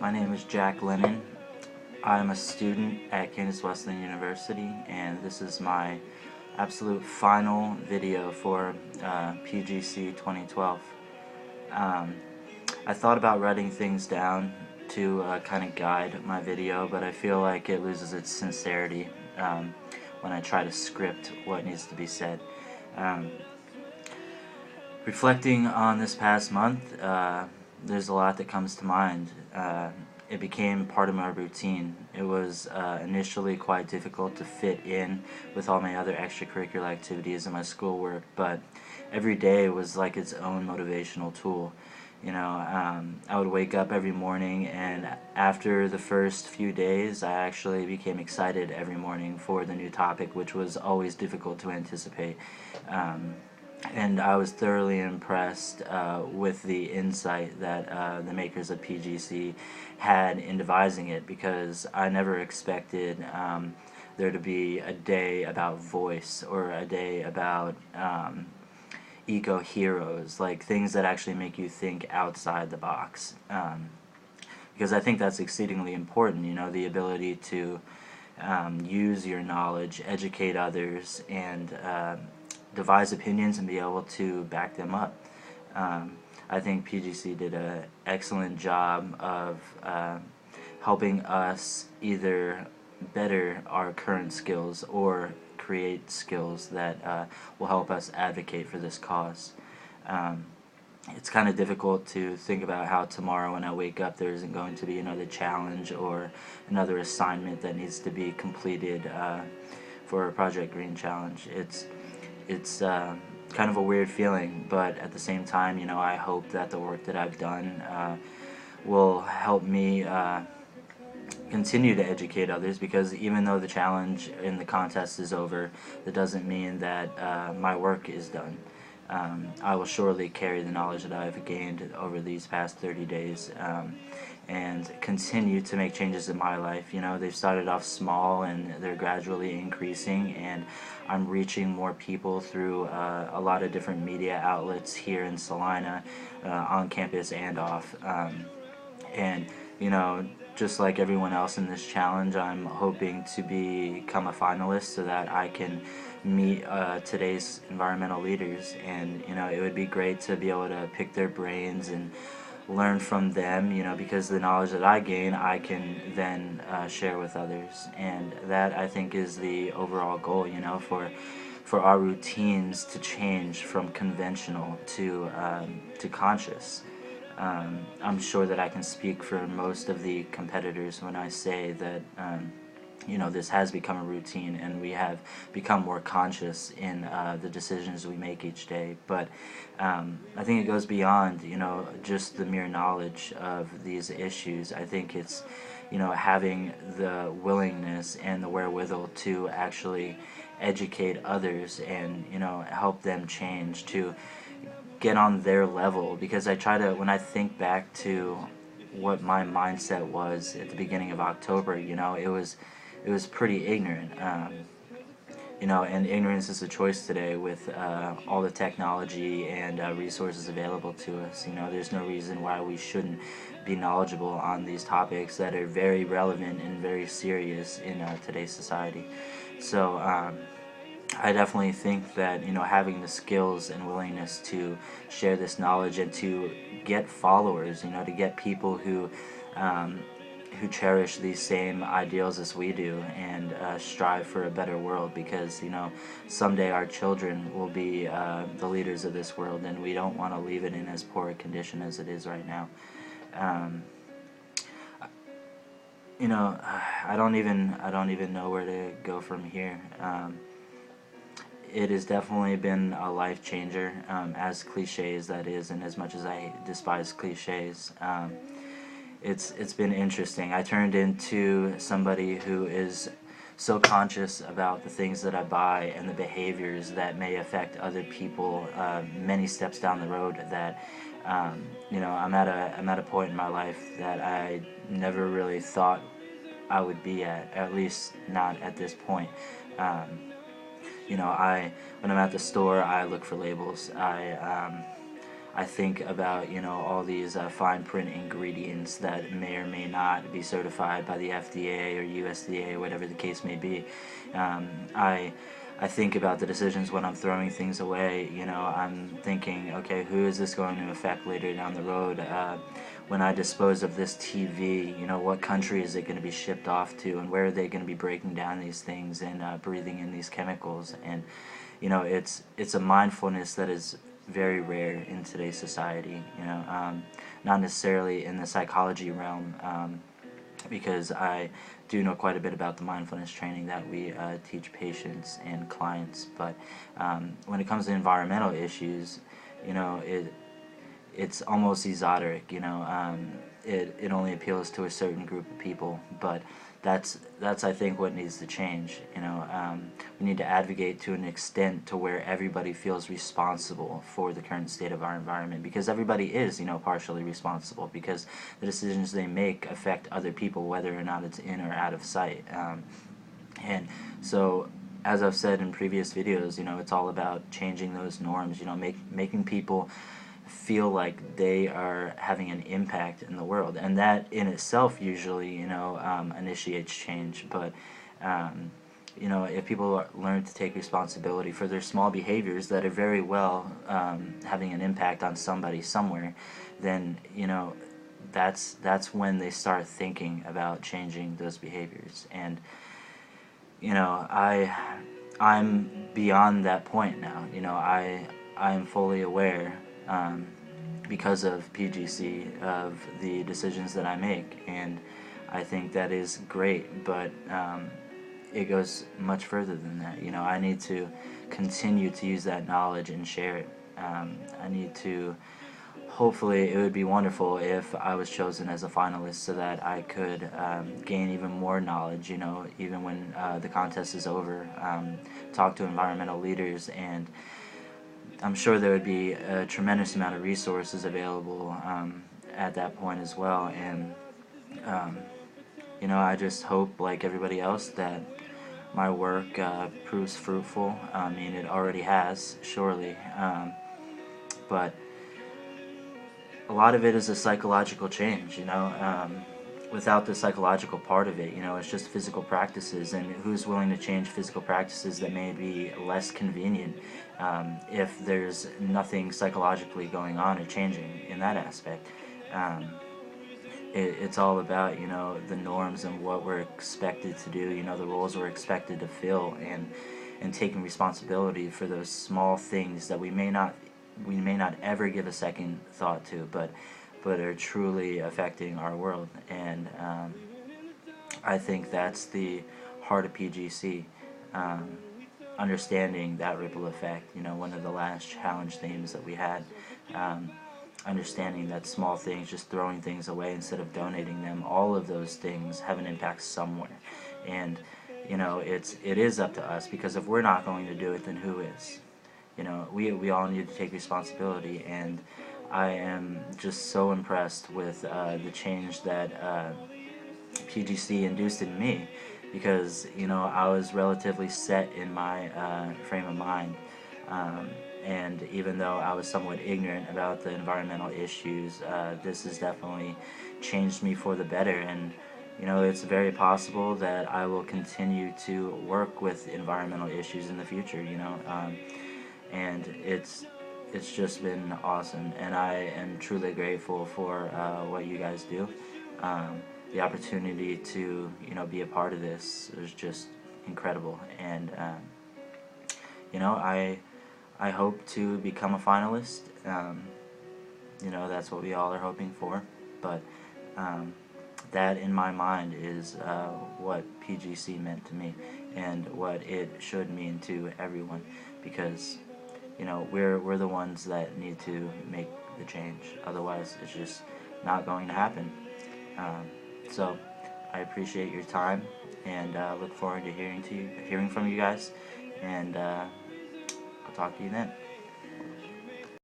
My name is Jack Lennon. I'm a student at Wesleyan University, and this is my absolute final video for PGC 2012. I thought about writing things down to kind of guide my video, but I feel like it loses its sincerity when I try to script what needs to be said. Reflecting on this past month, there's a lot that comes to mind. It became part of my routine. It was initially quite difficult to fit in with all my other extracurricular activities and my schoolwork, but every day was like its own motivational tool. You know, I would wake up every morning, and after the first few days, I actually became excited every morning for the new topic, which was always difficult to anticipate. And I was thoroughly impressed with the insight that the makers of PGC had in devising it, because I never expected there to be a day about voice or a day about eco-heroes, like things that actually make you think outside the box. Because I think that's exceedingly important, you know, the ability to use your knowledge, educate others, and devise opinions and be able to back them up. I think PGC did an excellent job of helping us either better our current skills or create skills that will help us advocate for this cause. It's kind of difficult to think about how tomorrow when I wake up there isn't going to be another challenge or another assignment that needs to be completed for a Project Green Challenge. It's kind of a weird feeling, but at the same time, you know, I hope that the work that I've done will help me continue to educate others, because even though the challenge in the contest is over, that doesn't mean that my work is done. I will surely carry the knowledge that I've gained over these past 30 days and continue to make changes in my life. You know, they've started off small and they're gradually increasing, and I'm reaching more people through a lot of different media outlets here in Salina, on campus and off. And, you know, just like everyone else in this challenge, I'm hoping to become a finalist so that I can meet today's environmental leaders. And, you know, it would be great to be able to pick their brains and learn from them, you know, because the knowledge that I gain, I can then share with others. And that, I think, is the overall goal, you know, for our routines to change from conventional to conscious. I'm sure that I can speak for most of the competitors when I say that you know, this has become a routine and we have become more conscious in the decisions we make each day. But I think it goes beyond, you know, just the mere knowledge of these issues. I think it's, you know, having the willingness and the wherewithal to actually educate others and, you know, help them change, to get on their level. Because I try to, when I think back to what my mindset was at the beginning of October, you know, it was pretty ignorant. You know, and ignorance is a choice today with all the technology and resources available to us. You know, there's no reason why we shouldn't be knowledgeable on these topics that are very relevant and very serious in today's society. So I definitely think that, you know, having the skills and willingness to share this knowledge and to get followers, you know, to get people who cherish these same ideals as we do and strive for a better world, because, you know, someday our children will be the leaders of this world, and we don't want to leave it in as poor a condition as it is right now. You know, I don't even know where to go from here. It has definitely been a life changer, as cliche as that is, and as much as I despise cliches. It's been interesting. I turned into somebody who is so conscious about the things that I buy and the behaviors that may affect other people many steps down the road, that you know, I'm at a point in my life that I never really thought I would be at least not at this point. You know, when I'm at the store, I look for labels. I I think about, all these fine print ingredients that may or may not be certified by the FDA or USDA, or whatever the case may be. I think about the decisions when I'm throwing things away. I'm thinking, okay, who is this going to affect later down the road? When I dispose of this TV, what country is it going to be shipped off to, and where are they going to be breaking down these things and breathing in these chemicals? And it's a mindfulness that is very rare in today's society. Not necessarily in the psychology realm, because I do know quite a bit about the mindfulness training that we teach patients and clients. But when it comes to environmental issues, it's almost esoteric. It only appeals to a certain group of people, but that's I think what needs to change. We need to advocate to an extent to where everybody feels responsible for the current state of our environment, because everybody is partially responsible, because the decisions they make affect other people, whether or not it's in or out of sight. And so, as I've said in previous videos, it's all about changing those norms. Making people feel like they are having an impact in the world, and that in itself usually initiates change. But if people learn to take responsibility for their small behaviors that are very well having an impact on somebody somewhere, then that's when they start thinking about changing those behaviors. And I'm beyond that point now. I am fully aware, because of PGC, of the decisions that I make, and I think that is great. But it goes much further than that. I need to continue to use that knowledge and share it. I need to, hopefully, it would be wonderful if I was chosen as a finalist, so that I could gain even more knowledge, even when the contest is over, talk to environmental leaders, and I'm sure there would be a tremendous amount of resources available at that point as well. And I just hope, like everybody else, that my work proves fruitful. I mean, it already has, surely, but a lot of it is a psychological change. Without the psychological part of it, it's just physical practices, and who's willing to change physical practices that may be less convenient if there's nothing psychologically going on or changing in that aspect. It's all about the norms and what we're expected to do, the roles we're expected to fill, and taking responsibility for those small things that we may not ever give a second thought to, but are truly affecting our world. And I think that's the heart of PGC, understanding that ripple effect. One of the last challenge themes that we had, understanding that small things, just throwing things away instead of donating them, all of those things have an impact somewhere. And it is up to us, because if we're not going to do it, then who is? We all need to take responsibility. And I am just so impressed with the change that PGC induced in me, because I was relatively set in my frame of mind, and even though I was somewhat ignorant about the environmental issues, this has definitely changed me for the better. And it's very possible that I will continue to work with environmental issues in the future. And it's just been awesome, and I am truly grateful for what you guys do. The opportunity to be a part of this is just incredible, and I hope to become a finalist. That's what we all are hoping for, but that in my mind is what PGC meant to me, and what it should mean to everyone, because we're the ones that need to make the change. Otherwise, it's just not going to happen. So I appreciate your time, and look forward to hearing from you guys, and I'll talk to you then.